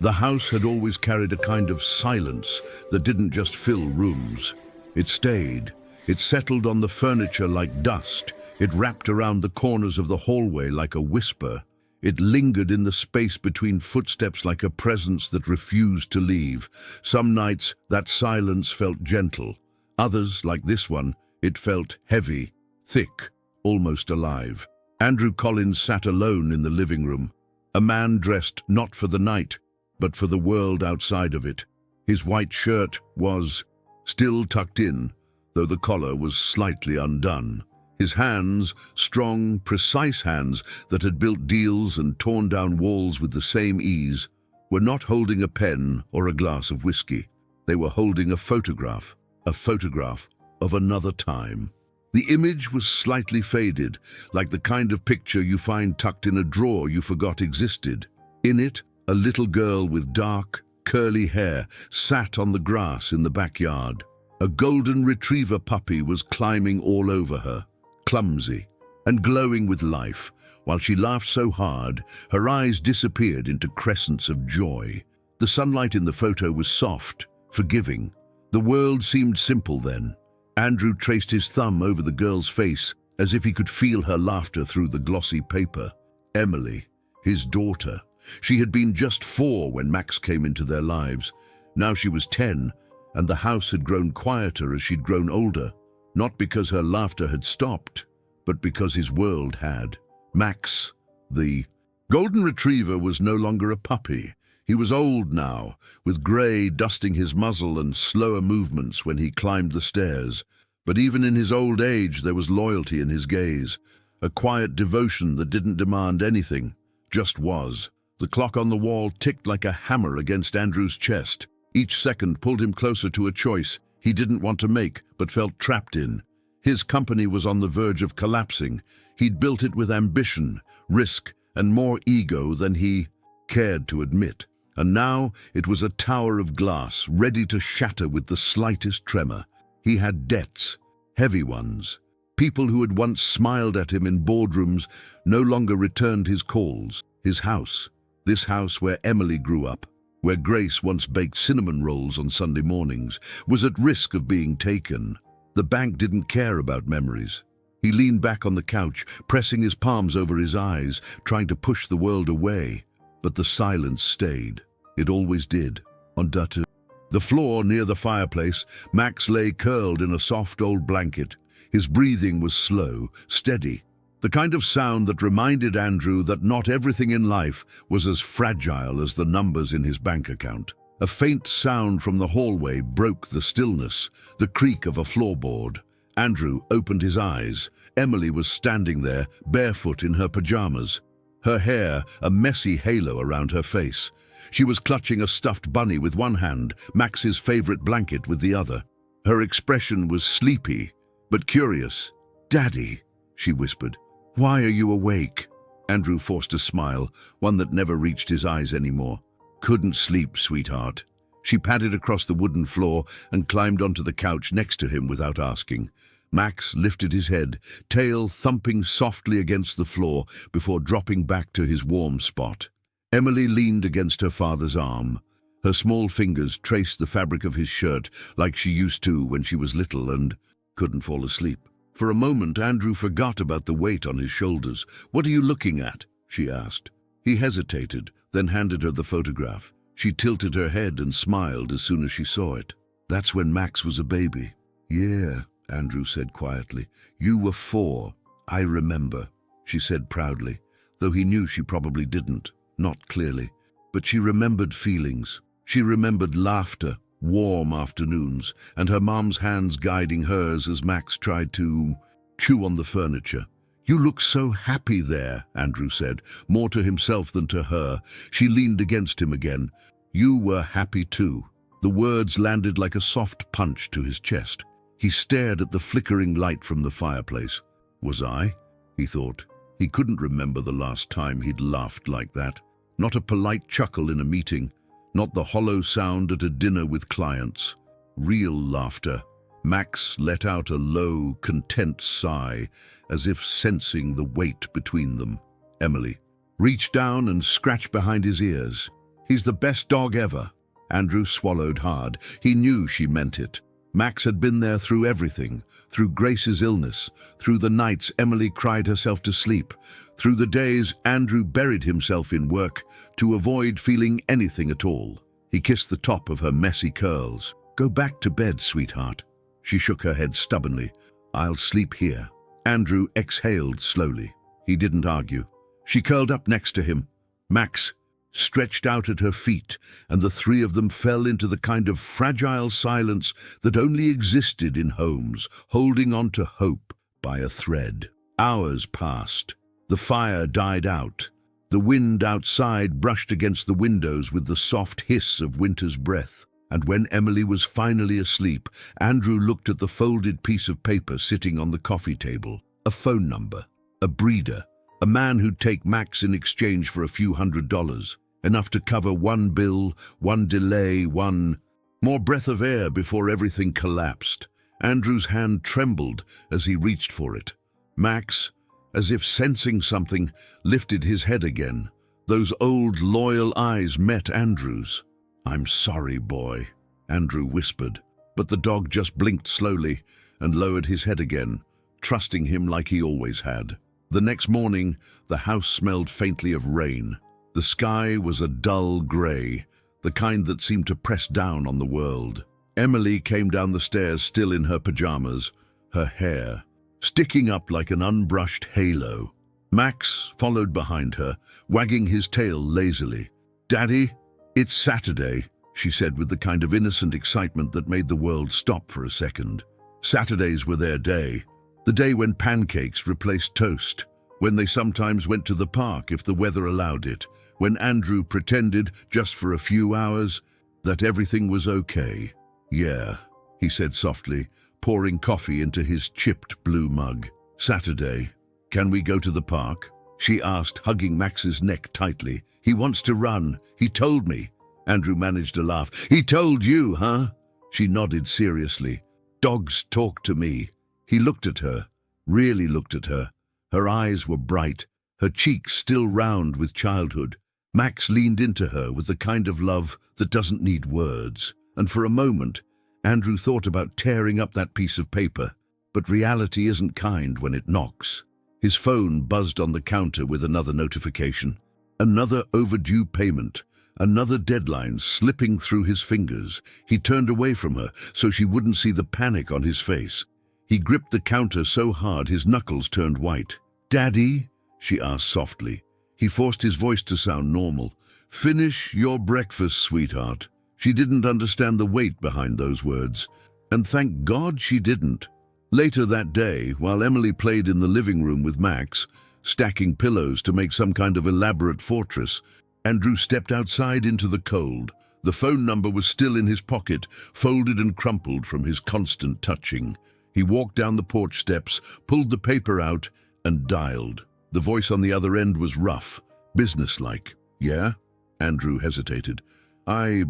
The house had always carried a kind of silence that didn't just fill rooms. It stayed. It settled on the furniture like dust. It wrapped around the corners of the hallway like a whisper. It lingered in the space between footsteps like a presence that refused to leave. Some nights, that silence felt gentle. Others, like this one, it felt heavy, thick, almost alive. Andrew Collins sat alone in the living room, a man dressed not for the night, but for the world outside of it. His white shirt was still tucked in, though the collar was slightly undone. His hands, strong, precise hands that had built deals and torn down walls with the same ease, were not holding a pen or a glass of whiskey. They were holding a photograph of another time. The image was slightly faded, like the kind of picture you find tucked in a drawer you forgot existed. In it, a little girl with dark, curly hair sat on the grass in the backyard. A golden retriever puppy was climbing all over her, clumsy and glowing with life. While she laughed so hard, her eyes disappeared into crescents of joy. The sunlight in the photo was soft, forgiving. The world seemed simple then. Andrew traced his thumb over the girl's face as if he could feel her laughter through the glossy paper. Emily, his daughter. She had been just 4 when Max came into their lives. Now she was 10, and the house had grown quieter as she'd grown older. Not because her laughter had stopped, but because his world had. Max, the golden retriever, was no longer a puppy. He was old now, with grey dusting his muzzle and slower movements when he climbed the stairs. But even in his old age there was loyalty in his gaze, a quiet devotion that didn't demand anything, just was. The clock on the wall ticked like a hammer against Andrew's chest. Each second pulled him closer to a choice he didn't want to make, but felt trapped in. His company was on the verge of collapsing. He'd built it with ambition, risk, and more ego than he cared to admit. And now it was a tower of glass, ready to shatter with the slightest tremor. He had debts, heavy ones. People who had once smiled at him in boardrooms no longer returned his calls. His house, this house where Emily grew up, where Grace once baked cinnamon rolls on Sunday mornings, was at risk of being taken. The bank didn't care about memories. He leaned back on the couch, pressing his palms over his eyes, trying to push the world away. But the silence stayed. It always did. On the floor near the fireplace, Max lay curled in a soft old blanket. His breathing was slow, steady, the kind of sound that reminded Andrew that not everything in life was as fragile as the numbers in his bank account. A faint sound from the hallway broke the stillness, the creak of a floorboard. Andrew opened his eyes. Emily was standing there, barefoot in her pajamas, her hair a messy halo around her face. She was clutching a stuffed bunny with one hand, Max's favorite blanket with the other. Her expression was sleepy, but curious. "Daddy," she whispered. "Why are you awake?" Andrew forced a smile, one that never reached his eyes anymore. "Couldn't sleep, sweetheart." She padded across the wooden floor and climbed onto the couch next to him without asking. Max lifted his head, tail thumping softly against the floor before dropping back to his warm spot. Emily leaned against her father's arm. Her small fingers traced the fabric of his shirt like she used to when she was little and couldn't fall asleep. For a moment, Andrew forgot about the weight on his shoulders. "What are you looking at?" she asked. He hesitated, then handed her the photograph. She tilted her head and smiled as soon as she saw it. "That's when Max was a baby." "Yeah," Andrew said quietly. "You were 4. I remember," she said proudly, though he knew she probably didn't, not clearly. But she remembered feelings. She remembered laughter, warm afternoons, and her mom's hands guiding hers as Max tried to chew on the furniture. "You look so happy there," Andrew said, more to himself than to her. She leaned against him again. "You were happy too." The words landed like a soft punch to his chest. He stared at the flickering light from the fireplace. Was I? He thought. He couldn't remember the last time he'd laughed like that. Not a polite chuckle in a meeting, not the hollow sound at a dinner with clients. Real laughter. Max let out a low, content sigh, as if sensing the weight between them. Emily reached down and scratched behind his ears. He's the best dog ever." Andrew swallowed hard. He knew she meant it. Max had been there through everything, through Grace's illness, through the nights Emily cried herself to sleep, through the days Andrew buried himself in work to avoid feeling anything at all. He kissed the top of her messy curls. "Go back to bed, sweetheart." She shook her head stubbornly. "I'll sleep here." Andrew exhaled slowly. He didn't argue. She curled up next to him. Max stretched out at her feet, and the three of them fell into the kind of fragile silence that only existed in homes, holding on to hope by a thread. Hours passed. The fire died out. The wind outside brushed against the windows with the soft hiss of winter's breath. And when Emily was finally asleep, Andrew looked at the folded piece of paper sitting on the coffee table. A phone number, a breeder, a man who'd take Max in exchange for a few $100s. Enough to cover one bill, one delay, one more breath of air before everything collapsed. Andrew's hand trembled as he reached for it. Max, as if sensing something, lifted his head again. Those old, loyal eyes met Andrew's. "I'm sorry, boy," Andrew whispered, but the dog just blinked slowly and lowered his head again, trusting him like he always had. The next morning, the house smelled faintly of rain. The sky was a dull grey, the kind that seemed to press down on the world. Emily came down the stairs still in her pajamas, her hair sticking up like an unbrushed halo. Max followed behind her, wagging his tail lazily. "Daddy, it's Saturday," she said with the kind of innocent excitement that made the world stop for a second. Saturdays were their day, the day when pancakes replaced toast, when they sometimes went to the park if the weather allowed it, when Andrew pretended, just for a few hours, that everything was okay. "Yeah," he said softly, pouring coffee into his chipped blue mug. "Saturday. Can we go to the park?" she asked, hugging Max's neck tightly. "He wants to run. He told me." Andrew managed a laugh. "He told you, huh?" She nodded seriously. "Dogs talk to me." He looked at her, really looked at her. Her eyes were bright, her cheeks still round with childhood. Max leaned into her with the kind of love that doesn't need words. And for a moment, Andrew thought about tearing up that piece of paper. But reality isn't kind when it knocks. His phone buzzed on the counter with another notification. Another overdue payment. Another deadline slipping through his fingers. He turned away from her so she wouldn't see the panic on his face. He gripped the counter so hard his knuckles turned white. "Daddy?" she asked softly. He forced his voice to sound normal. "Finish your breakfast, sweetheart." She didn't understand the weight behind those words, and thank God she didn't. Later that day, while Emily played in the living room with Max, stacking pillows to make some kind of elaborate fortress, Andrew stepped outside into the cold. The phone number was still in his pocket, folded and crumpled from his constant touching. He walked down the porch steps, pulled the paper out, and dialed. The voice on the other end was rough, businesslike. "Yeah?" Andrew hesitated. I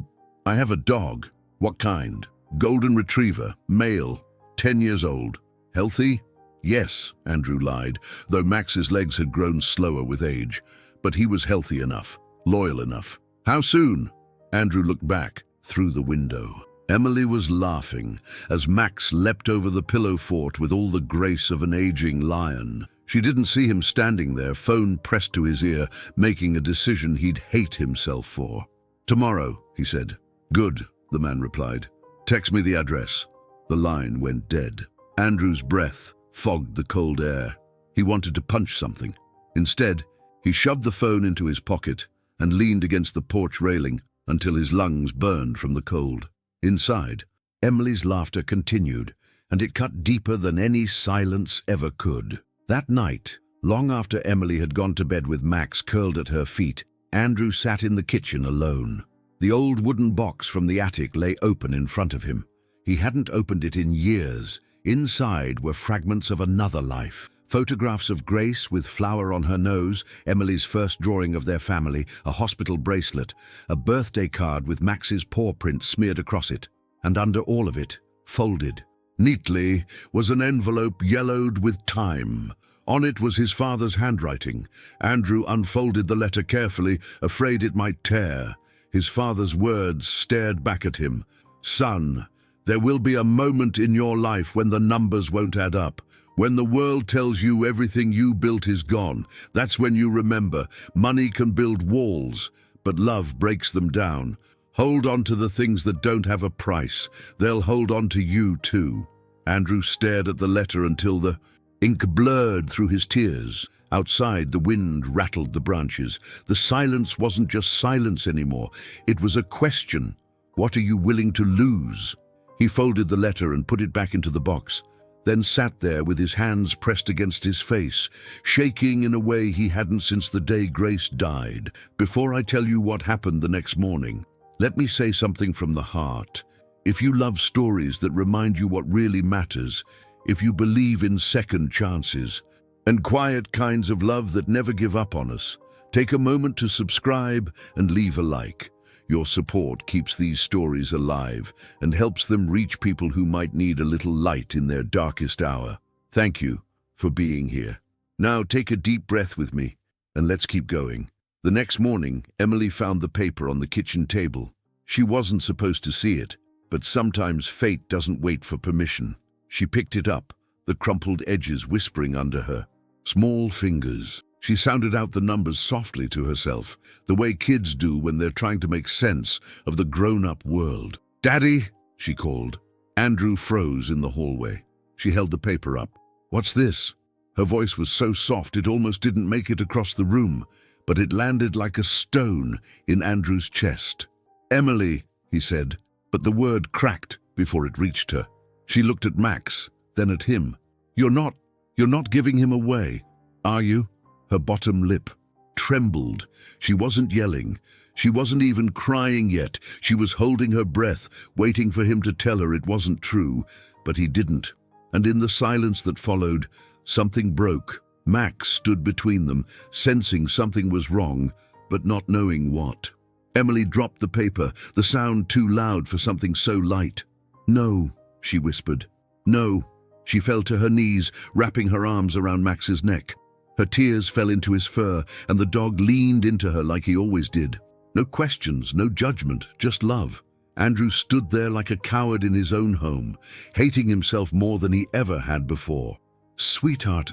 have a dog." "What kind?" "Golden retriever, male, 10 years old." "Healthy?" "Yes," Andrew lied, though Max's legs had grown slower with age. But he was healthy enough, loyal enough. "How soon?" Andrew looked back through the window. Emily was laughing as Max leapt over the pillow fort with all the grace of an aging lion. She didn't see him standing there, phone pressed to his ear, making a decision he'd hate himself for. "Tomorrow," he said. "Good," the man replied. "Text me the address." The line went dead. Andrew's breath fogged the cold air. He wanted to punch something. Instead, he shoved the phone into his pocket and leaned against the porch railing until his lungs burned from the cold. Inside, Emily's laughter continued, and it cut deeper than any silence ever could. That night, long after Emily had gone to bed with Max curled at her feet, Andrew sat in the kitchen alone. The old wooden box from the attic lay open in front of him. He hadn't opened it in years. Inside were fragments of another life. Photographs of Grace with flower on her nose, Emily's first drawing of their family, a hospital bracelet, a birthday card with Max's paw print smeared across it, and under all of it, folded neatly, was an envelope yellowed with time. On it was his father's handwriting. Andrew unfolded the letter carefully, afraid it might tear. His father's words stared back at him. Son, there will be a moment in your life when the numbers won't add up. When the world tells you everything you built is gone, that's when you remember, money can build walls, but love breaks them down. Hold on to the things that don't have a price. They'll hold on to you too. Andrew stared at the letter until the ink blurred through his tears. Outside, the wind rattled the branches. The silence wasn't just silence anymore. It was a question. What are you willing to lose? He folded the letter and put it back into the box, then sat there with his hands pressed against his face, shaking in a way he hadn't since the day Grace died. Before I tell you what happened the next morning, let me say something from the heart. If you love stories that remind you what really matters, if you believe in second chances, and quiet kinds of love that never give up on us, take a moment to subscribe and leave a like. Your support keeps these stories alive and helps them reach people who might need a little light in their darkest hour. Thank you for being here. Now take a deep breath with me and let's keep going. The next morning, Emily found the paper on the kitchen table. She wasn't supposed to see it, but sometimes fate doesn't wait for permission. She picked it up, the crumpled edges whispering under her. Small fingers. She sounded out the numbers softly to herself, the way kids do when they're trying to make sense of the grown-up world. "Daddy," she called. Andrew froze in the hallway. She held the paper up. "What's this?" Her voice was so soft it almost didn't make it across the room, but it landed like a stone in Andrew's chest. "Emily," he said, but the word cracked before it reached her. She looked at Max, then at him. You're not giving him away, are you?" Her bottom lip trembled. She wasn't yelling. She wasn't even crying yet. She was holding her breath, waiting for him to tell her it wasn't true, but he didn't. And in the silence that followed, something broke. Max stood between them, sensing something was wrong, but not knowing what. Emily dropped the paper, the sound too loud for something so light. "No," she whispered. "No." She fell to her knees, wrapping her arms around Max's neck. Her tears fell into his fur, and the dog leaned into her like he always did. No questions, no judgment, just love. Andrew stood there like a coward in his own home, hating himself more than he ever had before. "Sweetheart,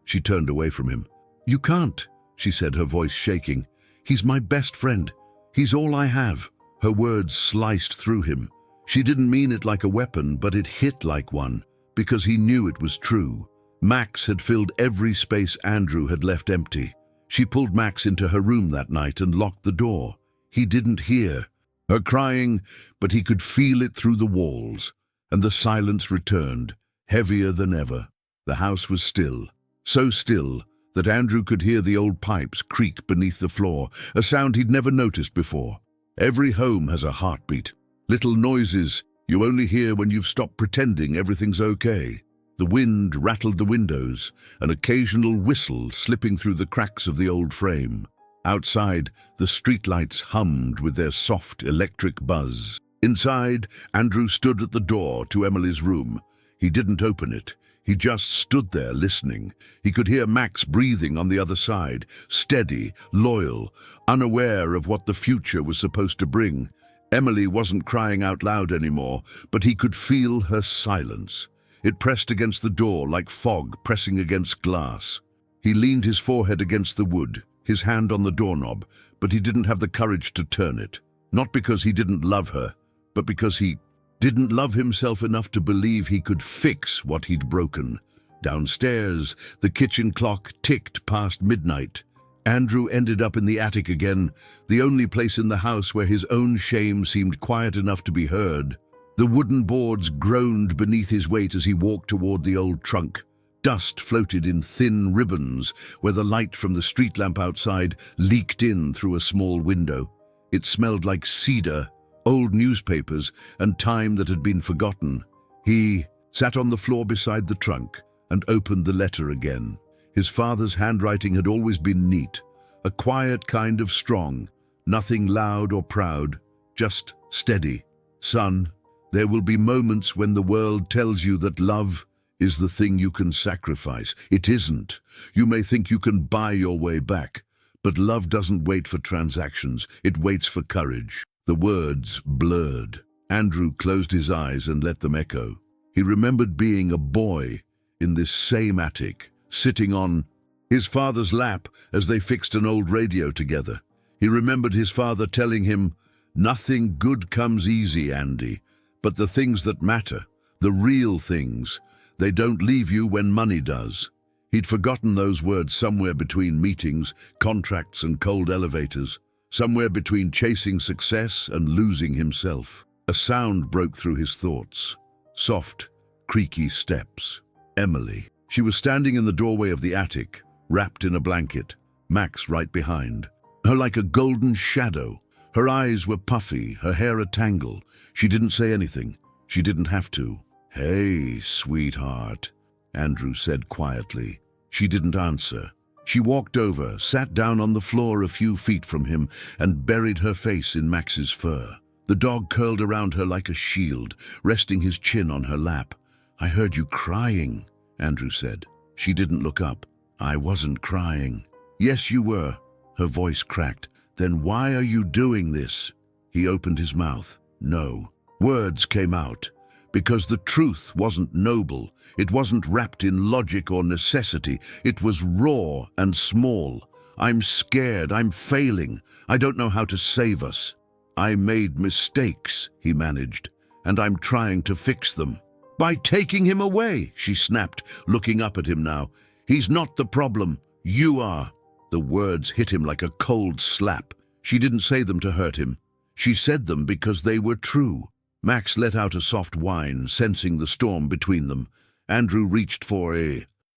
She turned away from him. "You can't," she said, her voice shaking. "He's my best friend. He's all I have." Her words sliced through him. She didn't mean it like a weapon, but it hit like one, because he knew it was true. Max had filled every space Andrew had left empty. She pulled Max into her room that night and locked the door. He didn't hear her crying, but he could feel it through the walls, and the silence returned, heavier than ever. The house was still, so still that Andrew could hear the old pipes creak beneath the floor, a sound he'd never noticed before. Every home has a heartbeat, little noises you only hear when you've stopped pretending everything's okay. The wind rattled the windows, an occasional whistle slipping through the cracks of the old frame. Outside, the streetlights hummed with their soft electric buzz. Inside, Andrew stood at the door to Emily's room. He didn't open it. He just stood there listening. He could hear Max breathing on the other side, steady, loyal, unaware of what the future was supposed to bring. Emily wasn't crying out loud anymore, but he could feel her silence. It pressed against the door like fog pressing against glass. He leaned his forehead against the wood, his hand on the doorknob, but he didn't have the courage to turn it. Not because he didn't love her, but because he didn't love himself enough to believe he could fix what he'd broken. Downstairs, the kitchen clock ticked past midnight. Andrew ended up in the attic again, the only place in the house where his own shame seemed quiet enough to be heard. The wooden boards groaned beneath his weight as he walked toward the old trunk. Dust floated in thin ribbons where the light from the street lamp outside leaked in through a small window. It smelled like cedar, old newspapers, and time that had been forgotten. He sat on the floor beside the trunk and opened the letter again. His father's handwriting had always been neat, a quiet kind of strong, nothing loud or proud, just steady. "Son, there will be moments when the world tells you that love is the thing you can sacrifice. It isn't. You may think you can buy your way back, But love doesn't wait for transactions, it waits for courage. The words blurred. Andrew closed his eyes and let them echo. He remembered being a boy in this same attic, sitting on his father's lap as they fixed an old radio together. He remembered his father telling him, "Nothing good comes easy, Andy, but the things that matter, the real things, they don't leave you when money does." He'd forgotten those words somewhere between meetings, contracts and cold elevators, somewhere between chasing success and losing himself. A sound broke through his thoughts. Soft, creaky steps. Emily. She was standing in the doorway of the attic, wrapped in a blanket, Max right behind. Her like a golden shadow. Her eyes were puffy, her hair a tangle. She didn't say anything. She didn't have to. "Hey, sweetheart," Andrew said quietly. She didn't answer. She walked over, sat down on the floor a few feet from him, and buried her face in Max's fur. The dog curled around her like a shield, resting his chin on her lap. "I heard you crying," Andrew said. She didn't look up. "I wasn't crying." "Yes, you were." Her voice cracked. "Then why are you doing this?" He opened his mouth. No. Words came out. Because the truth wasn't noble. It wasn't wrapped in logic or necessity. It was raw and small. "I'm scared. I'm failing. I don't know how to save us. I made mistakes," he managed, "and I'm trying to fix them." "By taking him away," she snapped, looking up at him now. "He's not the problem. You are." The words hit him like a cold slap. She didn't say them to hurt him. She said them because they were true. Max let out a soft whine, sensing the storm between them. Andrew reached for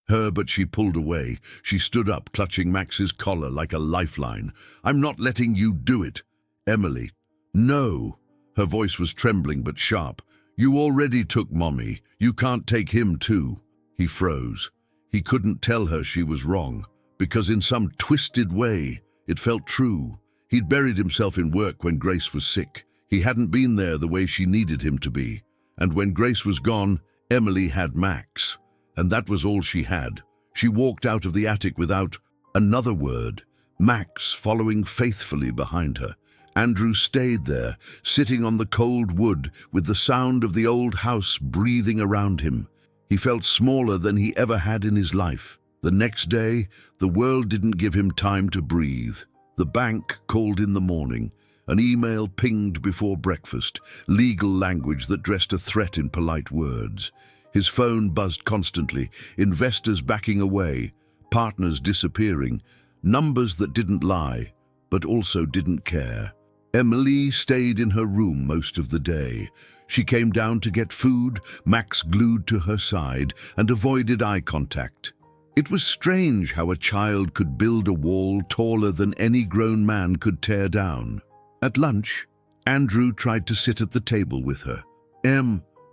her, but she pulled away. She stood up, clutching Max's collar like a lifeline. "I'm not letting you do it." "Emily." "No." Her voice was trembling but sharp. "You already took Mommy. You can't take him too." He froze. He couldn't tell her she was wrong, because in some twisted way, it felt true. He'd buried himself in work when Grace was sick. He hadn't been there the way she needed him to be. And when Grace was gone, Emily had Max. And that was all she had. She walked out of the attic without another word, Max following faithfully behind her. Andrew stayed there, sitting on the cold wood, with the sound of the old house breathing around him. He felt smaller than he ever had in his life. The next day, the world didn't give him time to breathe. The bank called in the morning. An email pinged before breakfast, legal language that dressed a threat in polite words. His phone buzzed constantly, investors backing away, partners disappearing, numbers that didn't lie, but also didn't care. Emily stayed in her room most of the day. She came down to get food, Max glued to her side, and avoided eye contact. It was strange how a child could build a wall taller than any grown man could tear down. At lunch, Andrew tried to sit at the table with her.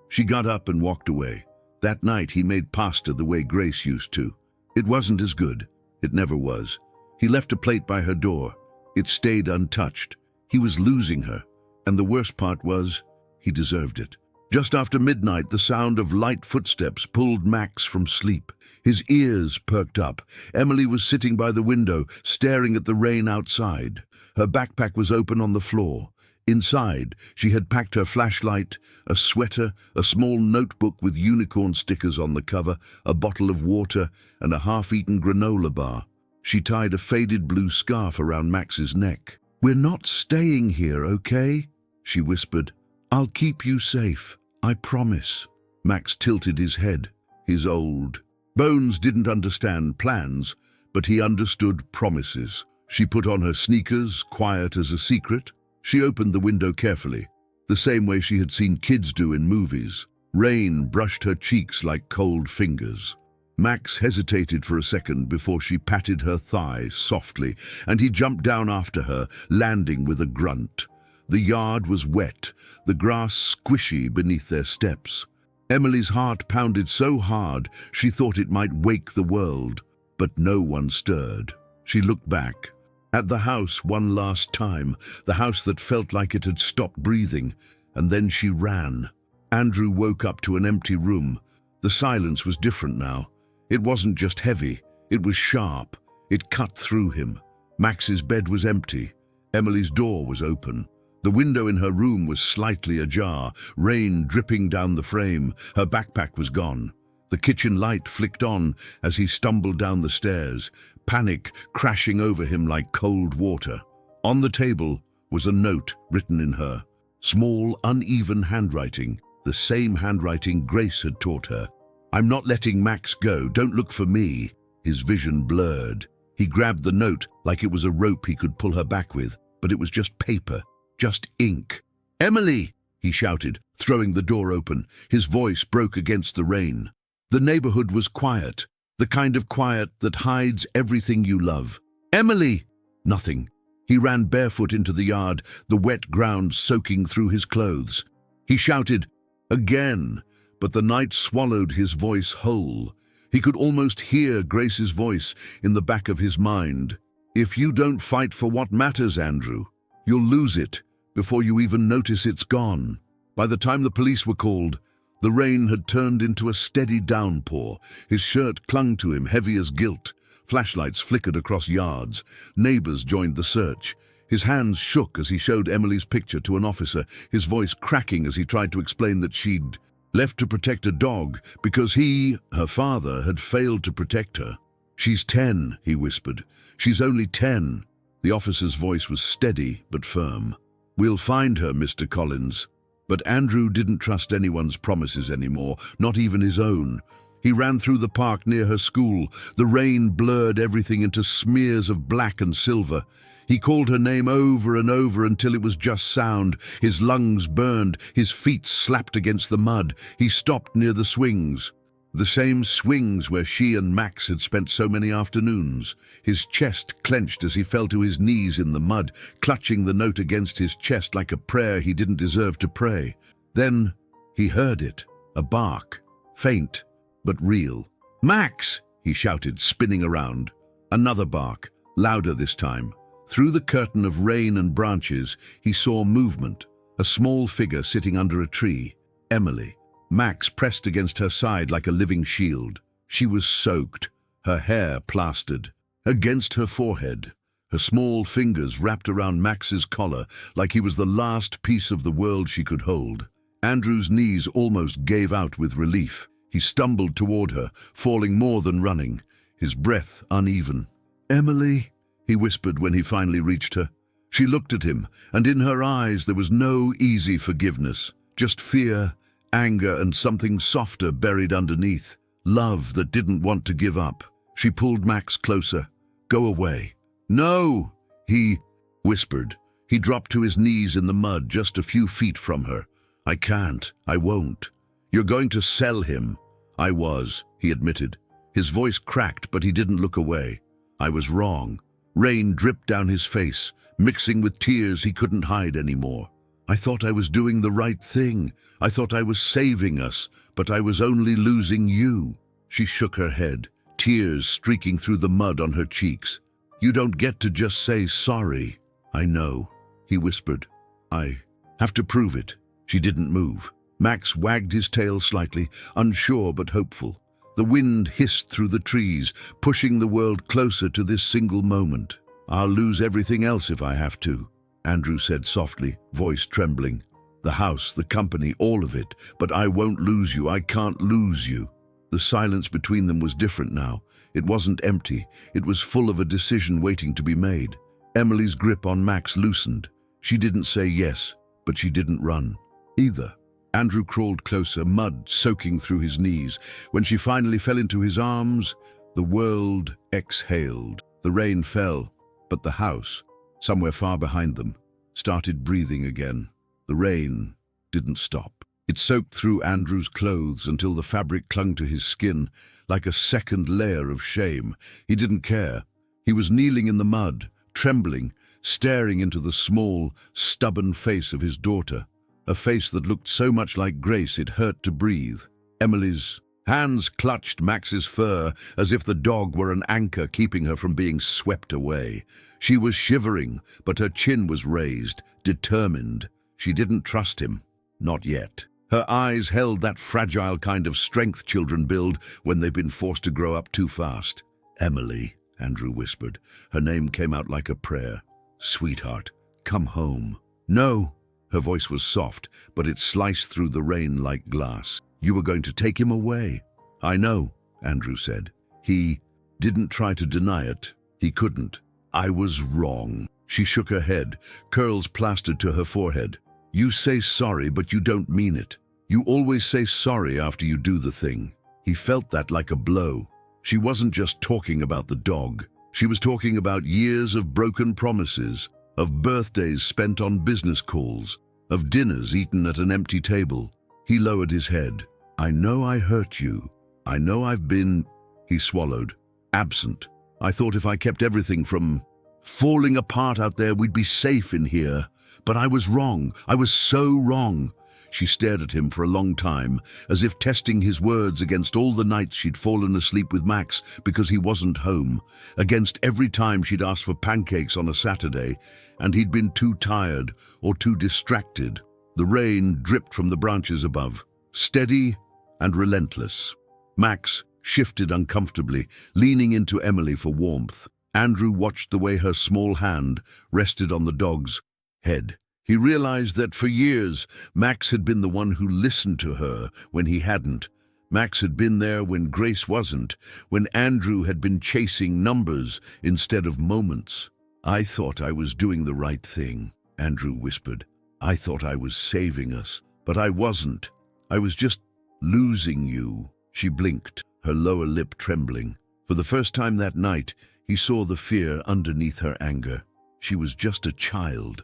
She got up and walked away. That night he made pasta the way Grace used to. It wasn't as good. It never was. He left a plate by her door. It stayed untouched. He was losing her, and the worst part was, he deserved it. Just after midnight, the sound of light footsteps pulled Max from sleep. His ears perked up. Emily was sitting by the window, staring at the rain outside. Her backpack was open on the floor. Inside, she had packed her flashlight, a sweater, a small notebook with unicorn stickers on the cover, a bottle of water, and a half-eaten granola bar. She tied a faded blue scarf around Max's neck. "We're not staying here, okay?" she whispered. "I'll keep you safe, I promise." Max tilted his head. His old bones didn't understand plans, but he understood promises. She put on her sneakers, quiet as a secret. She opened the window carefully, the same way she had seen kids do in movies. Rain brushed her cheeks like cold fingers. Max hesitated for a second before she patted her thigh softly, and he jumped down after her, landing with a grunt. The yard was wet, the grass squishy beneath their steps. Emily's heart pounded so hard she thought it might wake the world, but no one stirred. She looked back. At the house one last time, the house that felt like it had stopped breathing, and then she ran. Andrew woke up to an empty room. The silence was different now. It wasn't just heavy, it was sharp. It cut through him. Max's bed was empty. Emily's door was open. The window in her room was slightly ajar, rain dripping down the frame. Her backpack was gone. The kitchen light flicked on as he stumbled down the stairs, panic crashing over him like cold water. On the table was a note written in her small, uneven handwriting, the same handwriting Grace had taught her. "I'm not letting Max go. Don't look for me." His vision blurred. He grabbed the note like it was a rope he could pull her back with, but it was just paper, just ink. "Emily!" he shouted, throwing the door open. His voice broke against the rain. The neighborhood was quiet, the kind of quiet that hides everything you love. "Emily!" Nothing. He ran barefoot into the yard, the wet ground soaking through his clothes. He shouted again, but the night swallowed his voice whole. He could almost hear Grace's voice in the back of his mind. "If you don't fight for what matters, Andrew, you'll lose it before you even notice it's gone." By the time the police were called, the rain had turned into a steady downpour. His shirt clung to him, heavy as guilt. Flashlights flickered across yards. Neighbors joined the search. His hands shook as he showed Emily's picture to an officer, his voice cracking as he tried to explain that she'd left to protect a dog because he, her father, had failed to protect her. "She's 10, he whispered. "She's only 10. The officer's voice was steady but firm. "We'll find her, Mr. Collins." But Andrew didn't trust anyone's promises anymore, not even his own. He ran through the park near her school. The rain blurred everything into smears of black and silver. He called her name over and over until it was just sound. His lungs burned, his feet slapped against the mud. He stopped near the swings. The same swings where she and Max had spent so many afternoons. His chest clenched as he fell to his knees in the mud, clutching the note against his chest like a prayer he didn't deserve to pray. Then he heard it, a bark, faint but real. "Max!" he shouted, spinning around. Another bark, louder this time. Through the curtain of rain and branches, he saw movement, a small figure sitting under a tree. Emily. Max pressed against her side like a living shield. She was soaked, her hair plastered. Against her forehead, her small fingers wrapped around Max's collar like he was the last piece of the world she could hold. Andrew's knees almost gave out with relief. He stumbled toward her, falling more than running, his breath uneven. "Emily," he whispered when he finally reached her. She looked at him, and in her eyes there was no easy forgiveness, just fear, anger, and something softer buried underneath. Love that didn't want to give up. She pulled Max closer. "Go away." "No," he whispered. He dropped to his knees in the mud just a few feet from her. "I can't. I won't. You're going to sell him." "I was," he admitted. His voice cracked, but he didn't look away. "I was wrong." Rain dripped down his face, mixing with tears he couldn't hide anymore. "I thought I was doing the right thing. I thought I was saving us, but I was only losing you." She shook her head, tears streaking through the mud on her cheeks. "You don't get to just say sorry." "I know," he whispered. "I have to prove it." She didn't move. Max wagged his tail slightly, unsure but hopeful. The wind hissed through the trees, pushing the world closer to this single moment. "I'll lose everything else if I have to," Andrew said softly, voice trembling. "The house, the company, all of it. But I won't lose you. I can't lose you." The silence between them was different now. It wasn't empty. It was full of a decision waiting to be made. Emily's grip on Max loosened. She didn't say yes, but she didn't run either. Andrew crawled closer, mud soaking through his knees. When she finally fell into his arms, the world exhaled. The rain fell, but the house, somewhere far behind them, started breathing again. The rain didn't stop. It soaked through Andrew's clothes until the fabric clung to his skin like a second layer of shame. He didn't care. He was kneeling in the mud, trembling, staring into the small, stubborn face of his daughter. A face that looked so much like Grace it hurt to breathe. Emily's hands clutched Max's fur as if the dog were an anchor keeping her from being swept away. She was shivering, but her chin was raised, determined. She didn't trust him. Not yet. Her eyes held that fragile kind of strength children build when they've been forced to grow up too fast. "Emily," Andrew whispered. Her name came out like a prayer. Sweetheart, come home. No. Her voice was soft, but it sliced through the rain like glass. You were going to take him away. I know, Andrew said. He didn't try to deny it. He couldn't. I was wrong. She shook her head, curls plastered to her forehead. You say sorry, but you don't mean it. You always say sorry after you do the thing. He felt that like a blow. She wasn't just talking about the dog. She was talking about years of broken promises, of birthdays spent on business calls, of dinners eaten at an empty table. He lowered his head. I know I hurt you. I know I've been, he swallowed, absent. I thought if I kept everything from falling apart out there, we'd be safe in here. But I was wrong. I was so wrong. She stared at him for a long time, as if testing his words against all the nights she'd fallen asleep with Max because he wasn't home, against every time she'd asked for pancakes on a Saturday, and he'd been too tired or too distracted. The rain dripped from the branches above, steady and relentless. Max shifted uncomfortably, leaning into Emily for warmth. Andrew watched the way her small hand rested on the dog's head. He realized that for years, Max had been the one who listened to her when he hadn't. Max had been there when Grace wasn't, when Andrew had been chasing numbers instead of moments. I thought I was doing the right thing, Andrew whispered. I thought I was saving us, but I wasn't. I was just losing you. She blinked, her lower lip trembling. For the first time that night, he saw the fear underneath her anger. She was just a child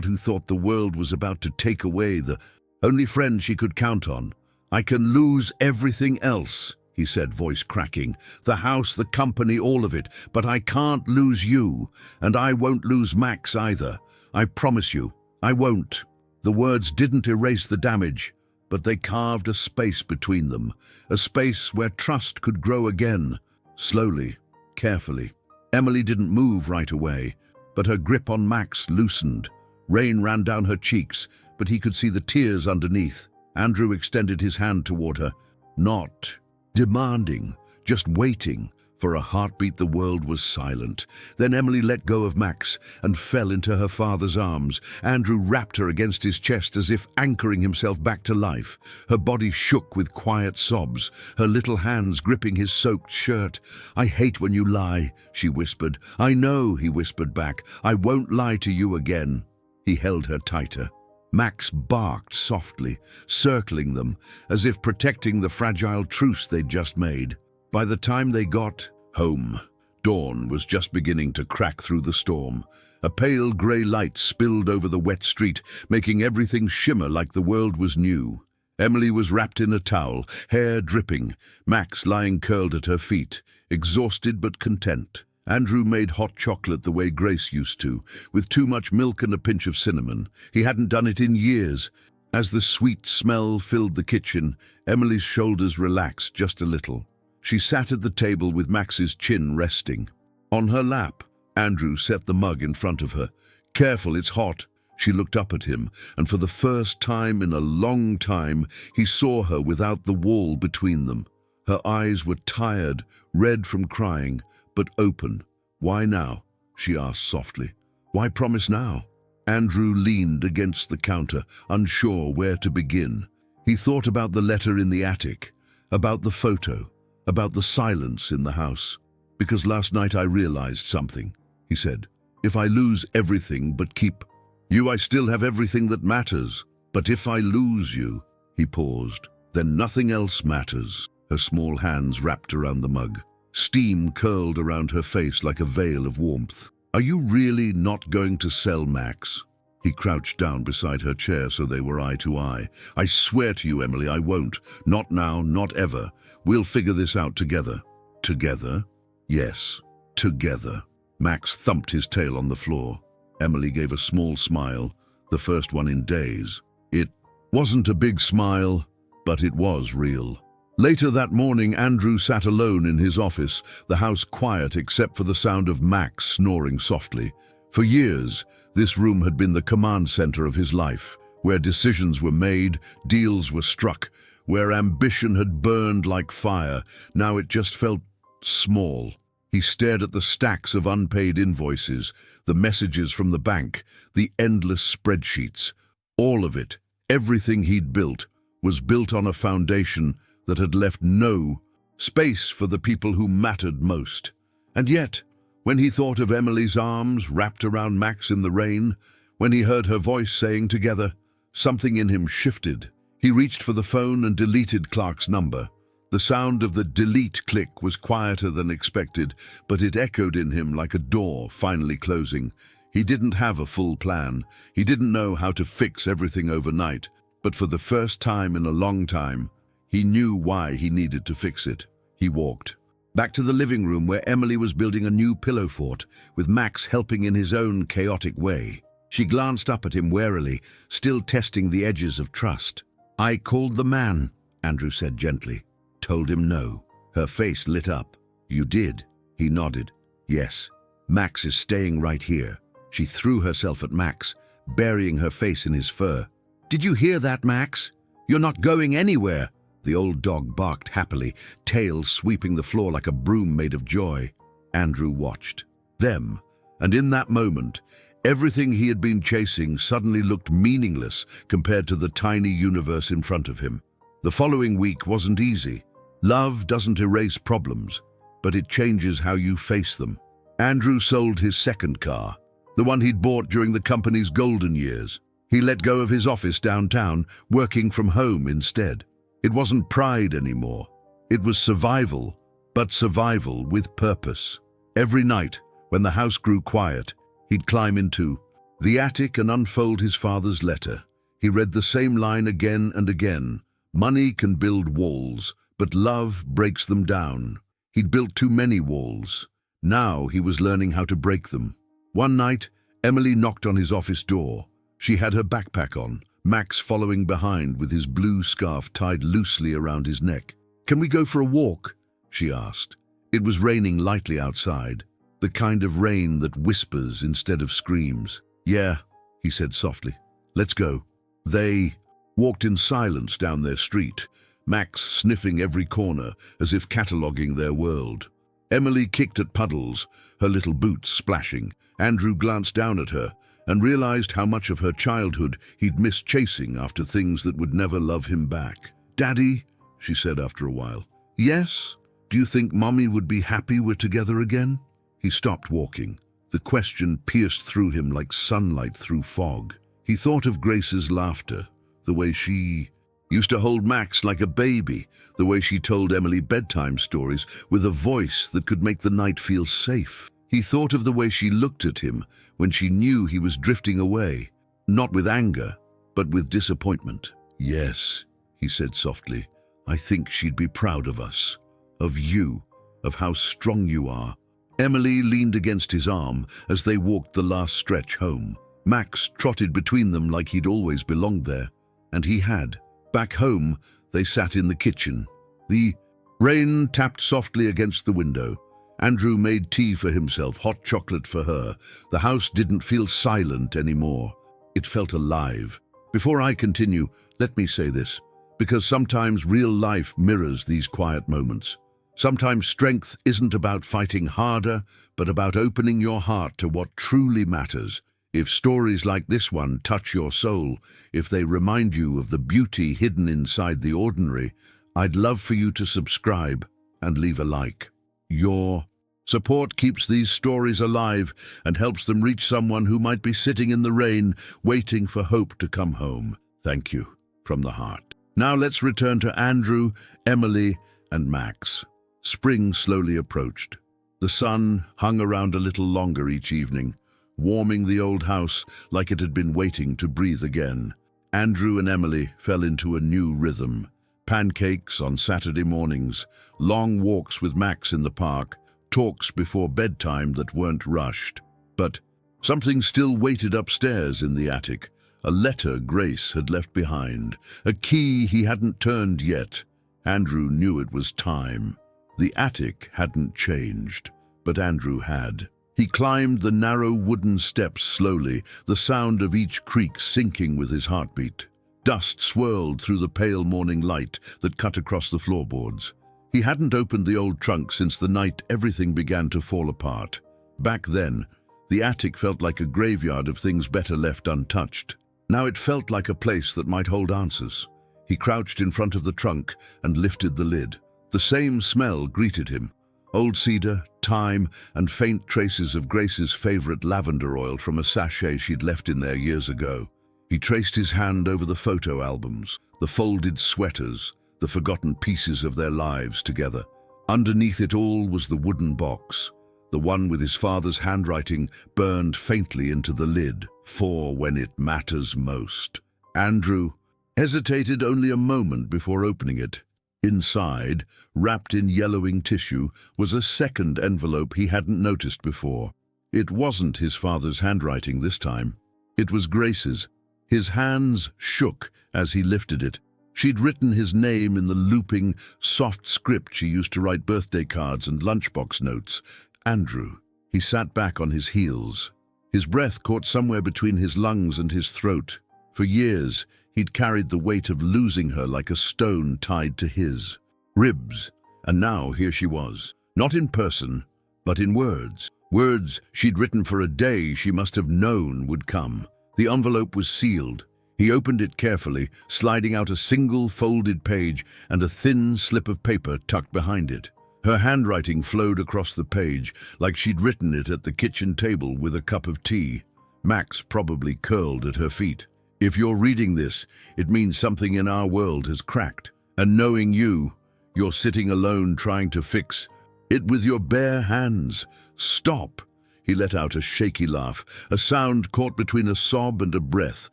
who thought the world was about to take away the only friend she could count on. I can lose everything else, he said, voice cracking. The house, the company, all of it. But I can't lose you, and I won't lose Max either. I promise you, I won't. The words didn't erase the damage, but they carved a space between them, a space where trust could grow again, slowly, carefully. Emily didn't move right away, but her grip on Max loosened. Rain ran down her cheeks, but he could see the tears underneath. Andrew extended his hand toward her, not demanding, just waiting. For a heartbeat, the world was silent. Then Emily let go of Max and fell into her father's arms. Andrew wrapped her against his chest as if anchoring himself back to life. Her body shook with quiet sobs, her little hands gripping his soaked shirt. I hate when you lie, she whispered. I know, he whispered back. I won't lie to you again. He held her tighter. Max barked softly, circling them, as if protecting the fragile truce they'd just made. By the time they got home, dawn was just beginning to crack through the storm. A pale grey light spilled over the wet street, making everything shimmer like the world was new. Emily was wrapped in a towel, hair dripping, Max lying curled at her feet, exhausted but content. Andrew made hot chocolate the way Grace used to, with too much milk and a pinch of cinnamon. He hadn't done it in years. As the sweet smell filled the kitchen, Emily's shoulders relaxed just a little. She sat at the table with Max's chin resting. On her lap, Andrew set the mug in front of her. Careful, it's hot. She looked up at him, and for the first time in a long time, he saw her without the wall between them. Her eyes were tired, red from crying, but open. Why now? She asked softly. Why promise now? Andrew leaned against the counter, unsure where to begin. He thought about the letter in the attic, about the photo, about the silence in the house. Because last night I realized something, he said. If I lose everything but keep you, I still have everything that matters. But if I lose you, he paused, then nothing else matters. Her small hands wrapped around the mug. Steam curled around her face like a veil of warmth. Are you really not going to sell Max? He crouched down beside her chair so they were eye to eye. I swear to you, Emily, I won't. Not now, not ever. We'll figure this out together. Together? Yes, together. Max thumped his tail on the floor. Emily gave a small smile, the first one in days. It wasn't a big smile, but it was real. Later that morning, Andrew sat alone in his office, the house quiet except for the sound of Max snoring softly. For years, this room had been the command center of his life, where decisions were made, deals were struck, where ambition had burned like fire. Now it just felt small. He He stared at the stacks of unpaid invoices, the messages from the bank, the endless spreadsheets. All of it, everything he'd built, was built on a foundation that had left no space for the people who mattered most. And yet, when he thought of Emily's arms wrapped around Max in the rain, when he heard her voice saying together, something in him shifted. He reached for the phone and deleted Clark's number. The sound of the delete click was quieter than expected, but it echoed in him like a door finally closing. He didn't have a full plan. He didn't know how to fix everything overnight, but for the first time in a long time, he knew why he needed to fix it. He walked back to the living room where Emily was building a new pillow fort, with Max helping in his own chaotic way. She glanced up at him warily, still testing the edges of trust. "I called the man," Andrew said gently. "Told him no." Her face lit up. "You did?" He nodded. "Yes. Max is staying right here." She threw herself at Max, burying her face in his fur. "Did you hear that, Max? You're not going anywhere." The old dog barked happily, tail sweeping the floor like a broom made of joy. Andrew watched them, and in that moment, everything he had been chasing suddenly looked meaningless compared to the tiny universe in front of him. The following week wasn't easy. Love doesn't erase problems, but it changes how you face them. Andrew sold his second car, the one he'd bought during the company's golden years. He let go of his office downtown, working from home instead. It wasn't pride anymore. It was survival, but survival with purpose. Every night, when the house grew quiet, he'd climb into the attic and unfold his father's letter. He read the same line again and again. Money can build walls, but love breaks them down. He'd built too many walls. Now he was learning how to break them. One night, Emily knocked on his office door. She had her backpack on, Max following behind with his blue scarf tied loosely around his neck. "Can we go for a walk?" she asked. It was raining lightly outside, the kind of rain that whispers instead of screams. "Yeah," he said softly. "Let's go." They walked in silence down their street, Max sniffing every corner as if cataloguing their world. Emily kicked at puddles, her little boots splashing. Andrew glanced down at her and realized how much of her childhood he'd missed chasing after things that would never love him back. "Daddy," she said after a while. "Yes? Do you think Mommy would be happy we're together again?" He stopped walking. The question pierced through him like sunlight through fog. He thought of Grace's laughter, the way she used to hold Max like a baby, the way she told Emily bedtime stories with a voice that could make the night feel safe. He thought of the way she looked at him when she knew he was drifting away, not with anger, but with disappointment. "Yes," he said softly, "I think she'd be proud of us, of you, of how strong you are." Emily leaned against his arm as they walked the last stretch home. Max trotted between them like he'd always belonged there, and he had. Back home, they sat in the kitchen. The rain tapped softly against the window. Andrew made tea for himself, hot chocolate for her. The house didn't feel silent anymore. It felt alive. Before I continue, let me say this, because sometimes real life mirrors these quiet moments. Sometimes strength isn't about fighting harder, but about opening your heart to what truly matters. If stories like this one touch your soul, if they remind you of the beauty hidden inside the ordinary, I'd love for you to subscribe and leave a like. Your support keeps these stories alive and helps them reach someone who might be sitting in the rain, waiting for hope to come home. Thank you, from the heart. Now let's return to Andrew, Emily, and Max. Spring slowly approached. The sun hung around a little longer each evening, warming the old house like it had been waiting to breathe again. Andrew and Emily fell into a new rhythm. Pancakes on Saturday mornings, long walks with Max in the park, talks before bedtime that weren't rushed. But something still waited upstairs in the attic. A letter Grace had left behind, a key he hadn't turned yet. Andrew knew it was time. The attic hadn't changed, but Andrew had. He climbed the narrow wooden steps slowly, the sound of each creak syncing with his heartbeat. Dust swirled through the pale morning light that cut across the floorboards. He hadn't opened the old trunk since the night everything began to fall apart. Back then, the attic felt like a graveyard of things better left untouched. Now it felt like a place that might hold answers. He crouched in front of the trunk and lifted the lid. The same smell greeted him. Old cedar, thyme, and faint traces of Grace's favorite lavender oil from a sachet she'd left in there years ago. He traced his hand over the photo albums, the folded sweaters, the forgotten pieces of their lives together. Underneath it all was the wooden box, the one with his father's handwriting burned faintly into the lid, for when it matters most. Andrew hesitated only a moment before opening it. Inside, wrapped in yellowing tissue, was a second envelope he hadn't noticed before. It wasn't his father's handwriting this time. It was Grace's. His hands shook as he lifted it. She'd written his name in the looping, soft script she used to write birthday cards and lunchbox notes. Andrew. He sat back on his heels. His breath caught somewhere between his lungs and his throat. For years, he'd carried the weight of losing her like a stone tied to his ribs. And now here she was, not in person, but in words. Words she'd written for a day she must have known would come. The envelope was sealed. He opened it carefully, sliding out a single folded page and a thin slip of paper tucked behind it. Her handwriting flowed across the page like she'd written it at the kitchen table with a cup of tea. Max probably curled at her feet. If you're reading this, it means something in our world has cracked. And knowing you, you're sitting alone trying to fix it with your bare hands. Stop! He let out a shaky laugh, a sound caught between a sob and a breath.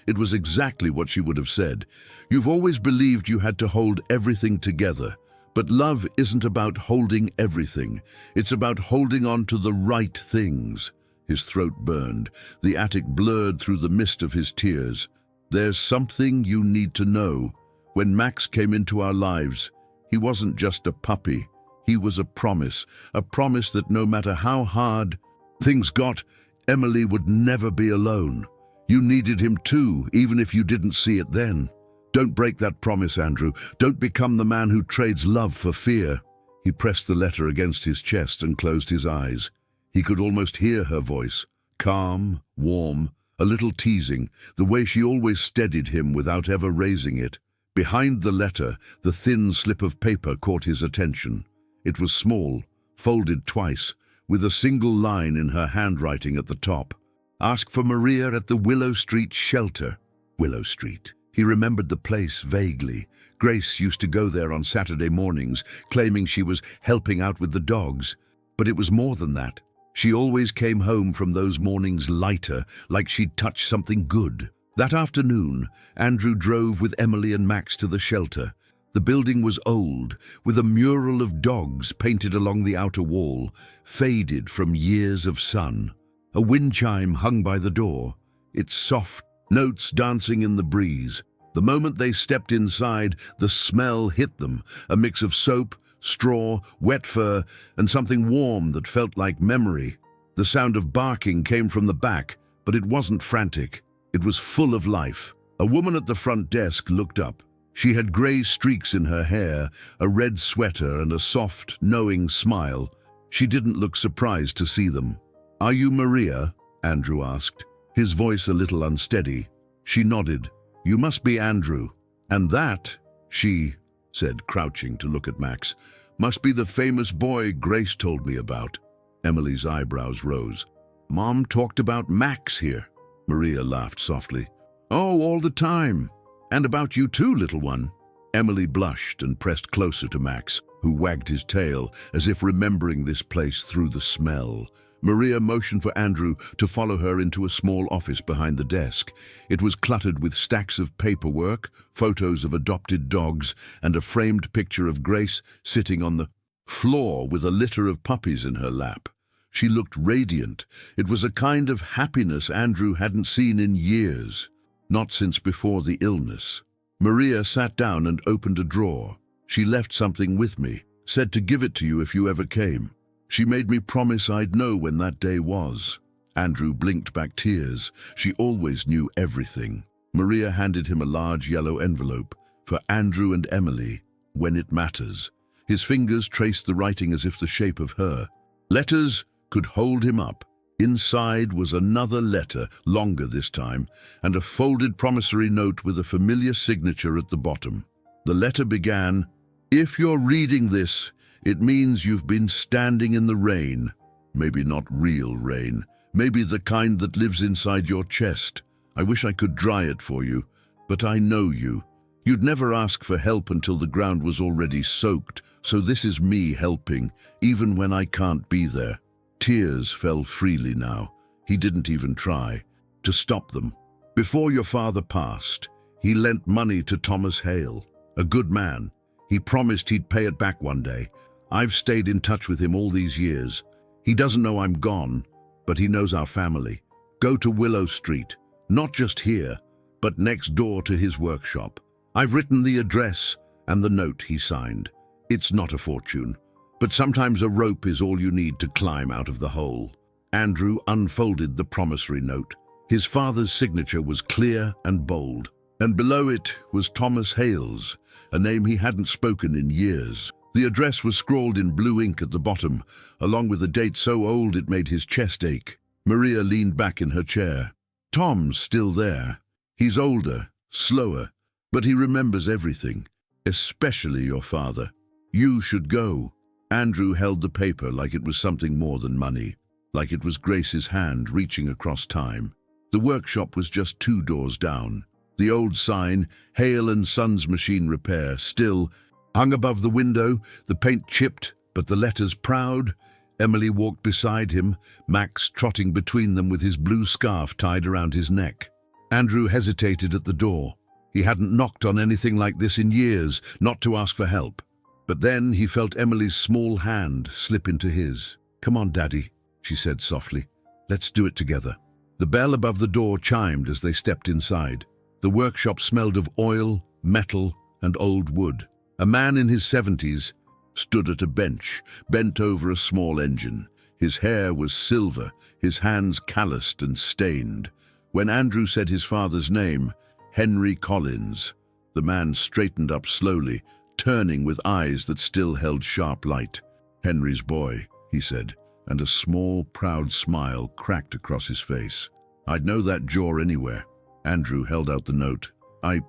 It was exactly what she would have said. You've always believed you had to hold everything together. But love isn't about holding everything. It's about holding on to the right things. His throat burned. The attic blurred through the mist of his tears. There's something you need to know. When Max came into our lives, he wasn't just a puppy. He was a promise that no matter how hard things got, Emily would never be alone. You needed him too, even if you didn't see it then. Don't break that promise, Andrew. Don't become the man who trades love for fear. He pressed the letter against his chest and closed his eyes. He could almost hear her voice, calm, warm, a little teasing, the way she always steadied him without ever raising it. Behind the letter, the thin slip of paper caught his attention. It was small, folded twice, with a single line in her handwriting at the top. Ask for Maria at the Willow Street shelter. Willow Street. He remembered the place vaguely. Grace used to go there on Saturday mornings, claiming she was helping out with the dogs. But it was more than that. She always came home from those mornings lighter, like she'd touched something good. That afternoon, Andrew drove with Emily and Max to the shelter. The building was old, with a mural of dogs painted along the outer wall, faded from years of sun. A wind chime hung by the door, its soft notes dancing in the breeze. The moment they stepped inside, the smell hit them, a mix of soap, straw, wet fur, and something warm that felt like memory. The sound of barking came from the back, but it wasn't frantic. It was full of life. A woman at the front desk looked up. She had grey streaks in her hair, a red sweater, and a soft, knowing smile. She didn't look surprised to see them. "Are you Maria?" Andrew asked, his voice a little unsteady. She nodded. "You must be Andrew." "And that," she said, crouching to look at Max, "must be the famous boy Grace told me about." Emily's eyebrows rose. "Mom talked about Max here." Maria laughed softly. "Oh, all the time. And about you too, little one." Emily blushed and pressed closer to Max, who wagged his tail as if remembering this place through the smell. Maria motioned for Andrew to follow her into a small office behind the desk. It was cluttered with stacks of paperwork, photos of adopted dogs, and a framed picture of Grace sitting on the floor with a litter of puppies in her lap. She looked radiant. It was a kind of happiness Andrew hadn't seen in years, not since before the illness. Maria sat down and opened a drawer. "She left something with me, said to give it to you if you ever came. She made me promise I'd know when that day was." Andrew blinked back tears. She always knew everything. Maria handed him a large yellow envelope. "For Andrew and Emily, when it matters." His fingers traced the writing as if the shape of her. Letters could hold him up. Inside was another letter, longer this time, and a folded promissory note with a familiar signature at the bottom. The letter began, "If you're reading this, it means you've been standing in the rain. Maybe not real rain. Maybe the kind that lives inside your chest. I wish I could dry it for you, but I know you. You'd never ask for help until the ground was already soaked, so this is me helping, even when I can't be there." Tears fell freely now. He didn't even try to stop them. "Before your father passed, he lent money to Thomas Hale, a good man. He promised he'd pay it back one day. I've stayed in touch with him all these years. He doesn't know I'm gone, but he knows our family. Go to Willow Street, not just here, but next door to his workshop. I've written the address and the note he signed. It's not a fortune, but sometimes a rope is all you need to climb out of the hole." Andrew unfolded the promissory note. His father's signature was clear and bold, and below it was Thomas Hale's, a name he hadn't spoken in years. The address was scrawled in blue ink at the bottom, along with a date so old it made his chest ache. Maria leaned back in her chair. "Tom's still there. He's older, slower, but he remembers everything, especially your father. You should go." Andrew held the paper like it was something more than money, like it was Grace's hand reaching across time. The workshop was just 2 doors down. The old sign, Hale and Sons Machine Repair, still hung above the window, the paint chipped, but the letters proud. Emily walked beside him, Max trotting between them with his blue scarf tied around his neck. Andrew hesitated at the door. He hadn't knocked on anything like this in years, not to ask for help. But then he felt Emily's small hand slip into his. "Come on, Daddy," she said softly. "Let's do it together." The bell above the door chimed as they stepped inside. The workshop smelled of oil, metal, and old wood. A man in his 70s stood at a bench, bent over a small engine. His hair was silver, his hands calloused and stained. When Andrew said his father's name, Henry Collins, the man straightened up slowly, turning with eyes that still held sharp light. "Henry's boy," he said, and a small, proud smile cracked across his face. "I'd know that jaw anywhere." Andrew held out the note. I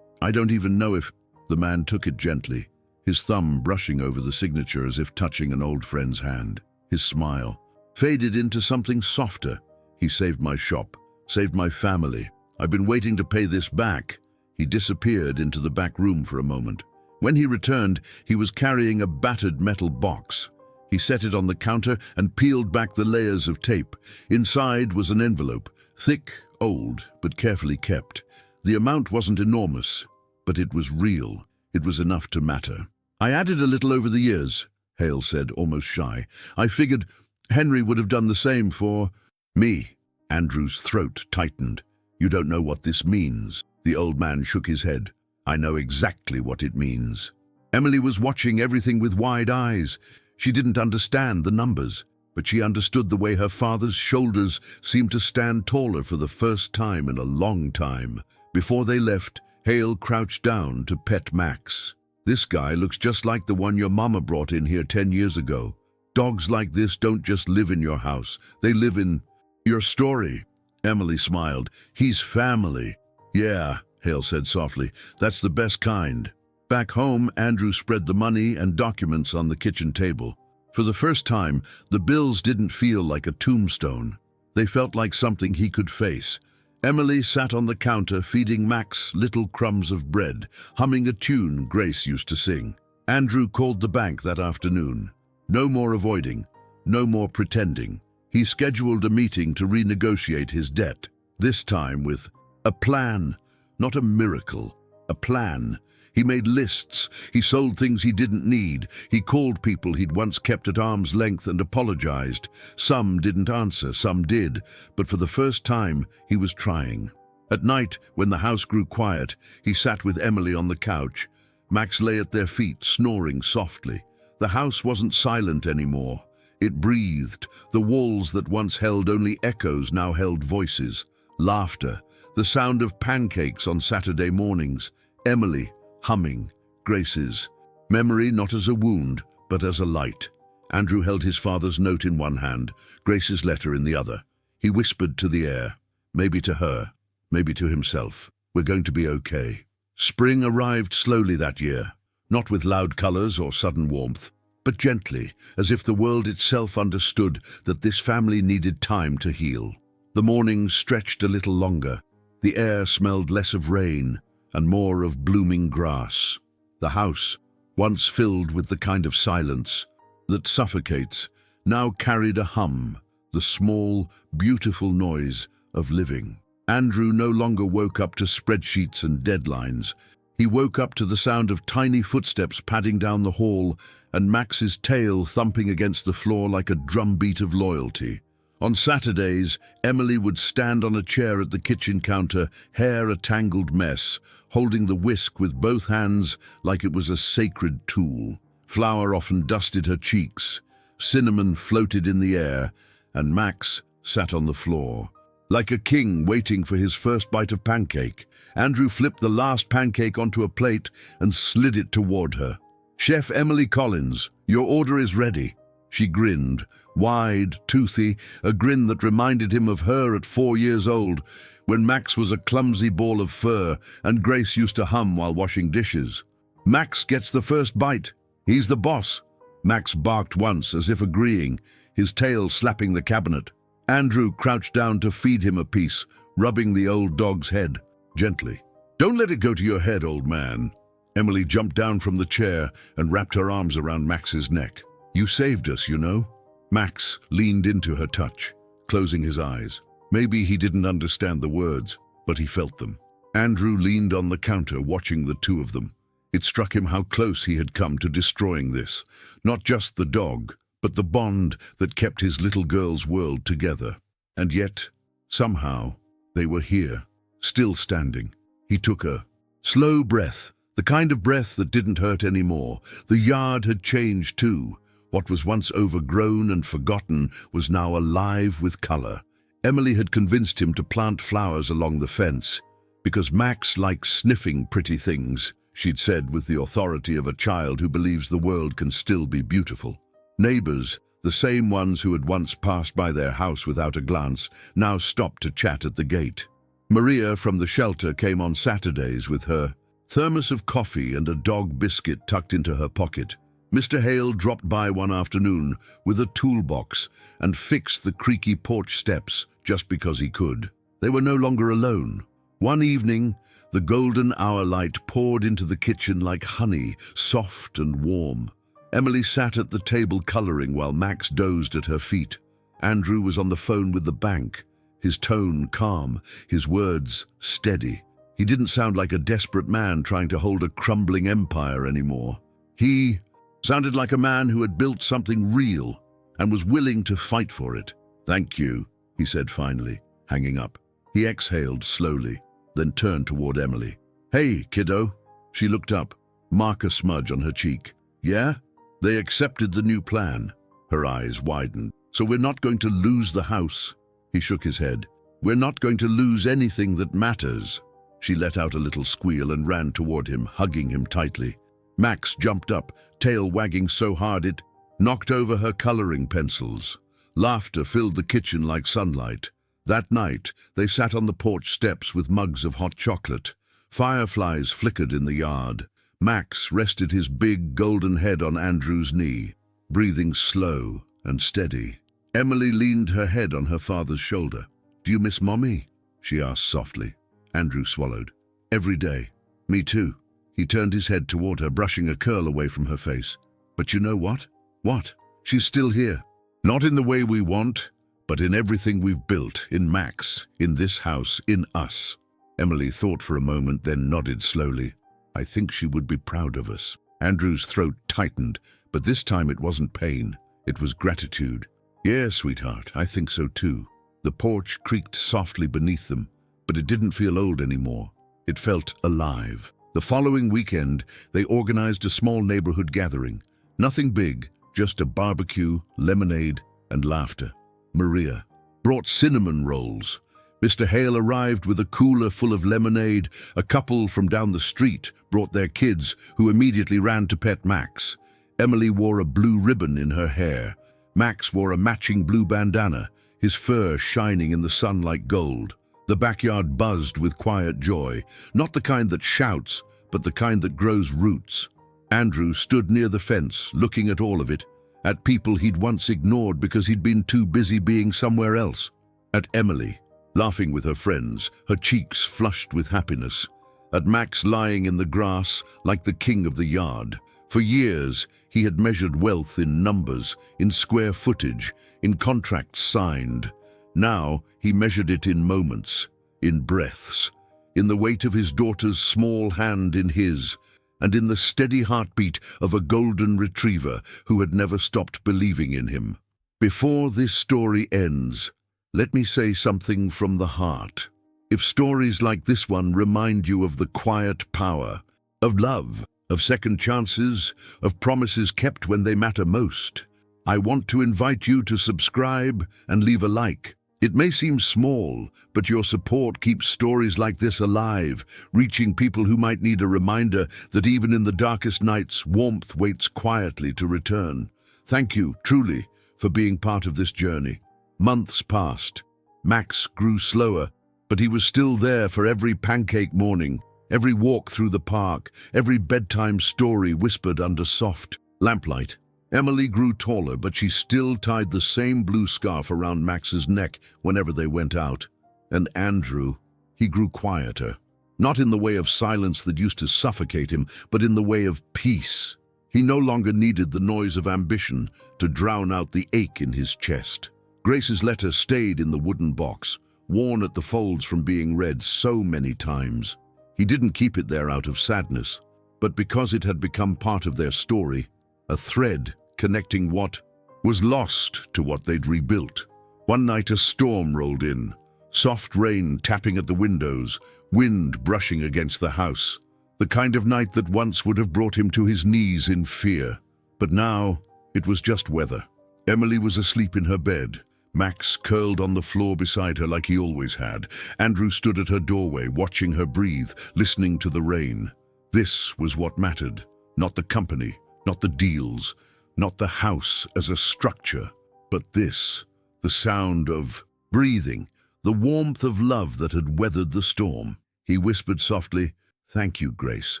don't even know if—" The man took it gently, his thumb brushing over the signature as if touching an old friend's hand. His smile faded into something softer. "He saved my shop, saved my family. I've been waiting to pay this back." He disappeared into the back room for a moment. When he returned, he was carrying a battered metal box. He set it on the counter and peeled back the layers of tape. Inside was an envelope, thick, old, but carefully kept. The amount wasn't enormous, but it was real. It was enough to matter. "I added a little over the years," Hale said, almost shy. "I figured Henry would have done the same for me." Andrew's throat tightened. "You don't know what this means." The old man shook his head. "I know exactly what it means." Emily was watching everything with wide eyes. She didn't understand the numbers, but she understood the way her father's shoulders seemed to stand taller for the first time in a long time. Before they left, Hale crouched down to pet Max. "This guy looks just like the one your mama brought in here 10 years ago. Dogs like this don't just live in your house. They live in your story." Emily smiled. "He's family." "Yeah," Hale said softly. "That's the best kind." Back home, Andrew spread the money and documents on the kitchen table. For the first time, the bills didn't feel like a tombstone. They felt like something he could face. Emily sat on the counter feeding Max little crumbs of bread, humming a tune Grace used to sing. Andrew called the bank that afternoon. No more avoiding, no more pretending. He scheduled a meeting to renegotiate his debt, this time with a plan, not a miracle, a plan. He made lists. He sold things he didn't need. He called people he'd once kept at arm's length and apologized. Some didn't answer, some did, but for the first time, he was trying. At night, when the house grew quiet, he sat with Emily on the couch. Max lay at their feet, snoring softly. The house wasn't silent anymore. It breathed. The walls that once held only echoes now held voices, laughter, the sound of pancakes on Saturday mornings, Emily humming, Grace's memory not as a wound, but as a light. Andrew held his father's note in one hand, Grace's letter in the other. He whispered to the air, maybe to her, maybe to himself, "We're going to be okay." Spring arrived slowly that year, not with loud colors or sudden warmth, but gently, as if the world itself understood that this family needed time to heal. The mornings stretched a little longer. The air smelled less of rain and more of blooming grass. The house, once filled with the kind of silence that suffocates, now carried a hum, the small, beautiful noise of living. Andrew no longer woke up to spreadsheets and deadlines. He woke up to the sound of tiny footsteps padding down the hall and Max's tail thumping against the floor like a drumbeat of loyalty. On Saturdays, Emily would stand on a chair at the kitchen counter, hair a tangled mess, holding the whisk with both hands like it was a sacred tool. Flour often dusted her cheeks, cinnamon floated in the air, and Max sat on the floor. Like a king waiting for his first bite of pancake, Andrew flipped the last pancake onto a plate and slid it toward her. "Chef Emily Collins, your order is ready." She grinned, wide, toothy, a grin that reminded him of her at 4 years old, when Max was a clumsy ball of fur and Grace used to hum while washing dishes. "Max gets the first bite. He's the boss." Max barked once, as if agreeing, his tail slapping the cabinet. Andrew crouched down to feed him a piece, rubbing the old dog's head gently. "Don't let it go to your head, old man." Emily jumped down from the chair and wrapped her arms around Max's neck. "You saved us, you know." Max leaned into her touch, closing his eyes. Maybe he didn't understand the words, but he felt them. Andrew leaned on the counter, watching the two of them. It struck him how close he had come to destroying this. Not just the dog, but the bond that kept his little girl's world together. And yet, somehow, they were here, still standing. He took a slow breath, the kind of breath that didn't hurt anymore. The yard had changed too. What was once overgrown and forgotten was now alive with color. Emily had convinced him to plant flowers along the fence, because Max likes sniffing pretty things, she'd said with the authority of a child who believes the world can still be beautiful. Neighbors, the same ones who had once passed by their house without a glance, now stopped to chat at the gate. Maria from the shelter came on Saturdays with her thermos of coffee and a dog biscuit tucked into her pocket. Mr. Hale dropped by one afternoon with a toolbox and fixed the creaky porch steps just because he could. They were no longer alone. One evening, the golden hour light poured into the kitchen like honey, soft and warm. Emily sat at the table coloring while Max dozed at her feet. Andrew was on the phone with the bank, his tone calm, his words steady. He didn't sound like a desperate man trying to hold a crumbling empire anymore. He sounded like a man who had built something real and was willing to fight for it. "Thank you," he said finally, hanging up. He exhaled slowly, then turned toward Emily. "Hey, kiddo." She looked up, mark a smudge on her cheek. "Yeah?" They accepted the new plan. Her eyes widened. "So we're not going to lose the house?" He shook his head. "We're not going to lose anything that matters." She let out a little squeal and ran toward him, hugging him tightly. Max jumped up, tail wagging so hard it knocked over her coloring pencils. Laughter filled the kitchen like sunlight. That night, they sat on the porch steps with mugs of hot chocolate. Fireflies flickered in the yard. Max rested his big golden head on Andrew's knee, breathing slow and steady. Emily leaned her head on her father's shoulder. "Do you miss Mommy?" she asked softly. Andrew swallowed. "Every day. Me too." He turned his head toward her, brushing a curl away from her face. "But you know what?" "What?" "She's still here. Not in the way we want, but in everything we've built, in Max, in this house, in us." Emily thought for a moment, then nodded slowly. "I think she would be proud of us." Andrew's throat tightened, but this time it wasn't pain. It was gratitude. "Yeah, sweetheart, I think so too." The porch creaked softly beneath them, but it didn't feel old anymore. It felt alive. The following weekend, they organized a small neighborhood gathering. Nothing big, just a barbecue, lemonade, and laughter. Maria brought cinnamon rolls. Mr. Hale arrived with a cooler full of lemonade. A couple from down the street brought their kids, who immediately ran to pet Max. Emily wore a blue ribbon in her hair. Max wore a matching blue bandana, his fur shining in the sun like gold. The backyard buzzed with quiet joy, not the kind that shouts, but the kind that grows roots. Andrew stood near the fence, looking at all of it, at people he'd once ignored because he'd been too busy being somewhere else. At Emily, laughing with her friends, her cheeks flushed with happiness. At Max lying in the grass like the king of the yard. For years, he had measured wealth in numbers, in square footage, in contracts signed. Now, he measured it in moments, in breaths, in the weight of his daughter's small hand in his, and in the steady heartbeat of a golden retriever who had never stopped believing in him. Before this story ends, let me say something from the heart. If stories like this one remind you of the quiet power, of love, of second chances, of promises kept when they matter most, I want to invite you to subscribe and leave a like. It may seem small, but your support keeps stories like this alive, reaching people who might need a reminder that even in the darkest nights, warmth waits quietly to return. Thank you, truly, for being part of this journey. Months passed. Max grew slower, but he was still there for every pancake morning, every walk through the park, every bedtime story whispered under soft lamplight. Emily grew taller, but she still tied the same blue scarf around Max's neck whenever they went out. And Andrew, he grew quieter. Not in the way of silence that used to suffocate him, but in the way of peace. He no longer needed the noise of ambition to drown out the ache in his chest. Grace's letter stayed in the wooden box, worn at the folds from being read so many times. He didn't keep it there out of sadness, but because it had become part of their story, a thread connecting what was lost to what they'd rebuilt. One night a storm rolled in, soft rain tapping at the windows, wind brushing against the house. The kind of night that once would have brought him to his knees in fear. But now it was just weather. Emily was asleep in her bed. Max curled on the floor beside her like he always had. Andrew stood at her doorway, watching her breathe, listening to the rain. This was what mattered. Not the company, not the deals, not the house as a structure, but this, the sound of breathing, the warmth of love that had weathered the storm. He whispered softly, "Thank you, Grace,"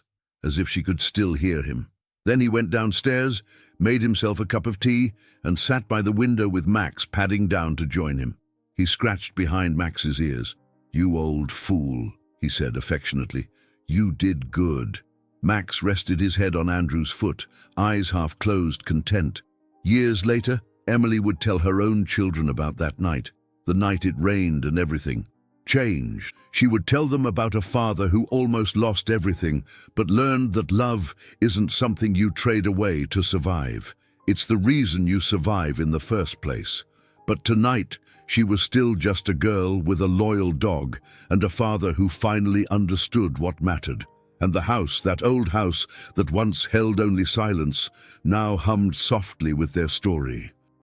as if she could still hear him. Then he went downstairs, made himself a cup of tea, and sat by the window with Max padding down to join him. He scratched behind Max's ears. "You old fool," he said affectionately. "You did good." Max rested his head on Andrew's foot, eyes half closed, content. Years later, Emily would tell her own children about that night, the night it rained and everything changed. She would tell them about a father who almost lost everything, but learned that love isn't something you trade away to survive. It's the reason you survive in the first place. But tonight, she was still just a girl with a loyal dog and a father who finally understood what mattered. And the house, that old house that once held only silence, now hummed softly with their story.